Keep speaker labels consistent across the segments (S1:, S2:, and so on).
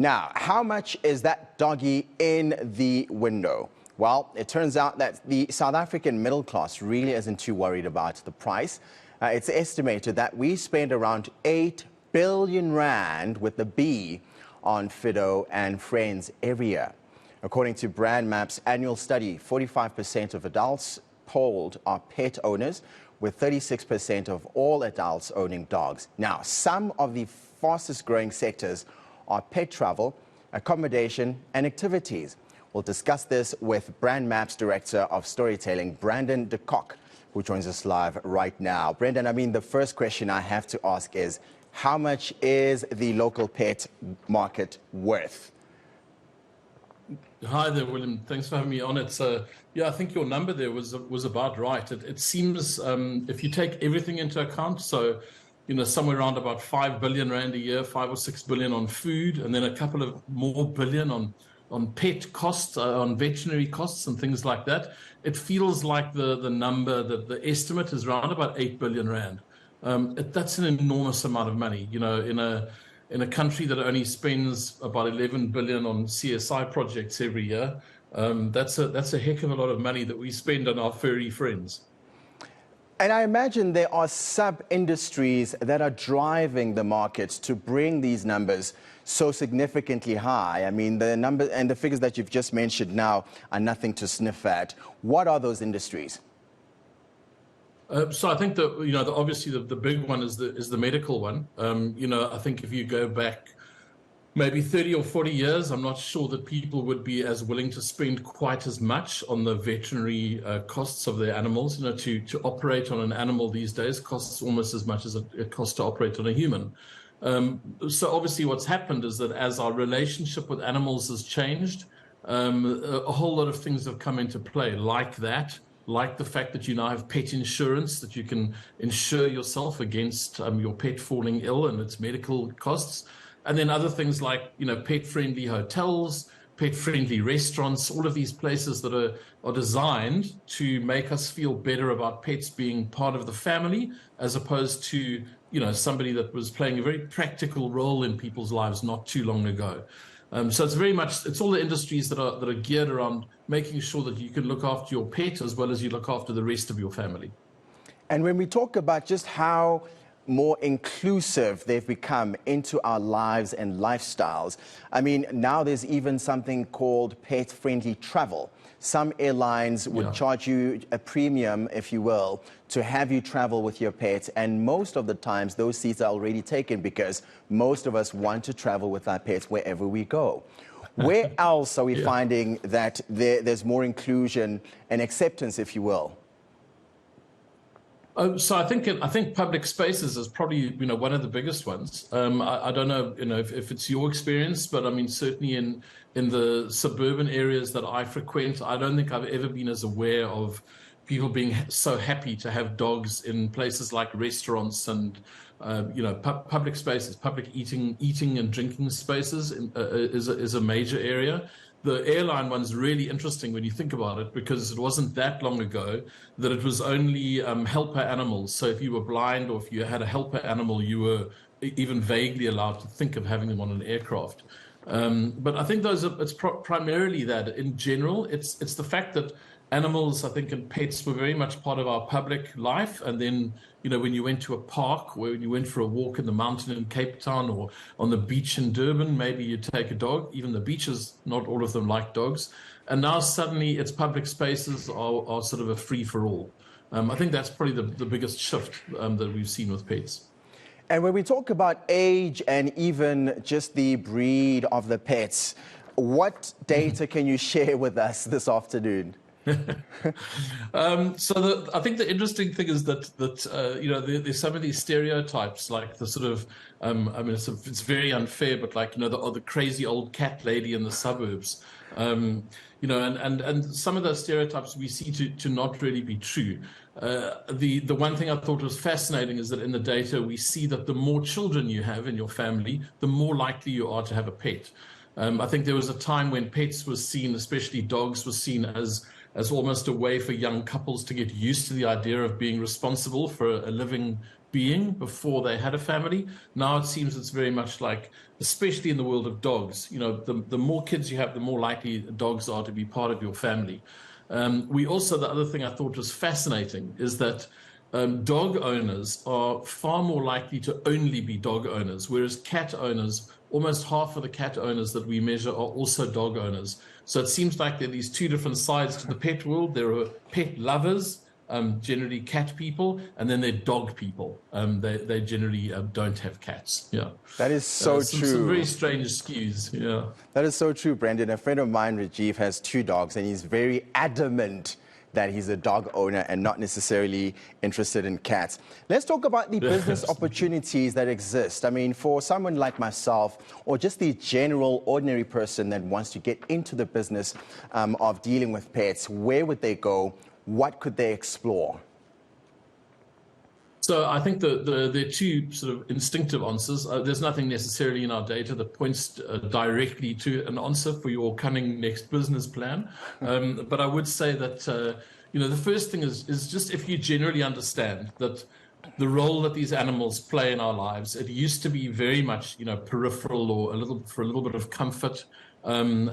S1: Now, how much is that doggy in the window? Well, it turns out that the South African middle class really isn't too worried about the price. It's estimated that we spend around 8 billion rand with the B on Fido and friends every year. According to BrandMapp's annual study, 45% of adults polled are pet owners, with 36% of all adults owning dogs. Now, some of the fastest growing sectors are pet travel, accommodation, and activities. We'll discuss this with BrandMapp's Director of Storytelling, Brandon de Kock, who joins us live right now. Brendan, the first question I have to ask is, how much is the local pet market worth?
S2: Hi there, William. Thanks for having me on it. Yeah, I think your number there was about right. It seems, if you take everything into account, so somewhere around about 5 billion rand a year, 5 or 6 billion on food, and then a couple of more billion on pet costs, on veterinary costs and things like that. It feels like the number, the estimate is around about 8 billion rand. That's an enormous amount of money, in a country that only spends about 11 billion on CSI projects every year. That's a heck of a lot of money that we spend on our furry friends.
S1: And I imagine there are sub-industries that are driving the markets to bring these numbers so significantly high. The number and the figures that you've just mentioned now are nothing to sniff at. What are those industries?
S2: So I think that obviously the big one is the medical one. I think if you go back maybe 30 or 40 years, I'm not sure that people would be as willing to spend quite as much on the veterinary costs of their animals. To operate on an animal these days costs almost as much as it costs to operate on a human. So obviously what's happened is that as our relationship with animals has changed, a whole lot of things have come into play, like the fact that you now have pet insurance, that you can insure yourself against your pet falling ill and its medical costs. And then other things like, pet-friendly hotels, pet-friendly restaurants, all of these places that are designed to make us feel better about pets being part of the family, as opposed to, somebody that was playing a very practical role in people's lives not too long ago. So it's all the industries that are geared around making sure that you can look after your pet as well as you look after the rest of your family.
S1: And when we talk about just how more inclusive they've become into our lives and lifestyles, now there's even something called pet-friendly travel. Some airlines would charge you a premium, if you will, to have you travel with your pets. And most of the times, those seats are already taken because most of us want to travel with our pets wherever we go. Where else are we finding that there's more inclusion and acceptance, if you will?
S2: So I think public spaces is probably one of the biggest ones. I don't know if it's your experience, but certainly in the suburban areas that I frequent, I don't think I've ever been as aware of people being so happy to have dogs in places like restaurants and public spaces, public eating and drinking spaces is a major area. The airline one's really interesting when you think about it, because it wasn't that long ago that it was only helper animals. So if you were blind or if you had a helper animal, you were even vaguely allowed to think of having them on an aircraft. But I think it's primarily that. In general, it's the fact that animals, I think, and pets were very much part of our public life. And then, when you went to a park, or when you went for a walk in the mountain in Cape Town or on the beach in Durban, maybe you take a dog. Even the beaches, not all of them like dogs. And now suddenly its public spaces are sort of a free-for-all. I think that's probably the biggest shift that we've seen with pets.
S1: And when we talk about age and even just the breed of the pets, what data can you share with us this afternoon?
S2: I think the interesting thing is that there's some of these stereotypes, like the sort of it's very unfair, but like the crazy old cat lady in the suburbs, and some of those stereotypes we see to not really be true. The one thing I thought was fascinating is that in the data we see that the more children you have in your family, the more likely you are to have a pet. I think there was a time when pets was seen, especially dogs, was seen as as almost a way for young couples to get used to the idea of being responsible for a living being before they had a family. Now it seems it's very much like, especially in the world of dogs, the more kids you have, the more likely dogs are to be part of your family. We also, the other thing I thought was fascinating is that dog owners are far more likely to only be dog owners, whereas cat owners, almost half of the cat owners that we measure are also dog owners. So it seems like there are these two different sides to the pet world. There are pet lovers, generally cat people, and then they're dog people. They generally don't have cats. Yeah,
S1: that is so true.
S2: Some very strange skews. Yeah,
S1: that is so true, Brendan. A friend of mine, Rajiv, has 2 dogs, and he's very adamant that he's a dog owner and not necessarily interested in cats. Let's talk about the business opportunities that exist. I mean, for someone like myself, or just the general ordinary person that wants to get into the business of dealing with pets, where would they go? What could they explore?
S2: So I think there are 2 sort of instinctive answers. There's nothing necessarily in our data that points directly to an answer for your coming next business plan. But I would say that, the first thing is just if you generally understand that the role that these animals play in our lives, it used to be very much, peripheral or for a little bit of comfort and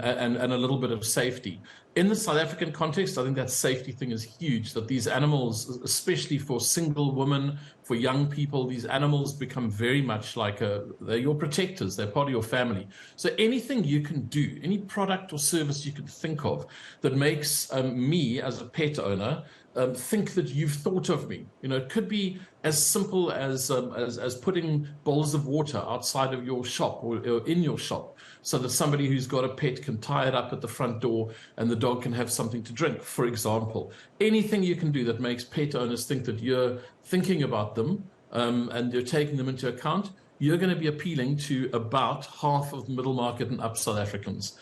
S2: a little bit of safety. In the South African context, I think that safety thing is huge, that these animals, especially for single women, for young people, these animals become very much like they're your protectors, they're part of your family. So anything you can do, any product or service you can think of that makes me as a pet owner think that you've thought of me. It could be as simple as putting bowls of water outside of your shop or in your shop, so that somebody who's got a pet can tie it up at the front door and the dog can have something to drink, for example. Anything you can do that makes pet owners think that you're thinking about them and you're taking them into account, you're going to be appealing to about half of the middle market and up South Africans.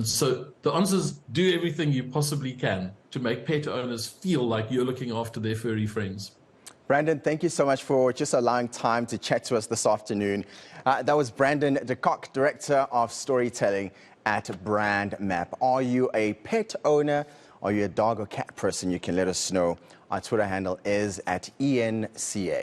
S2: So the answer is do everything you possibly can to make pet owners feel like you're looking after their furry friends.
S1: Brandon, thank you so much for just allowing time to chat to us this afternoon. That was Brandon de Kock, Director of Storytelling at BrandMapp. Are you a pet owner? Are you a dog or cat person? You can let us know. Our Twitter handle is @eNCA.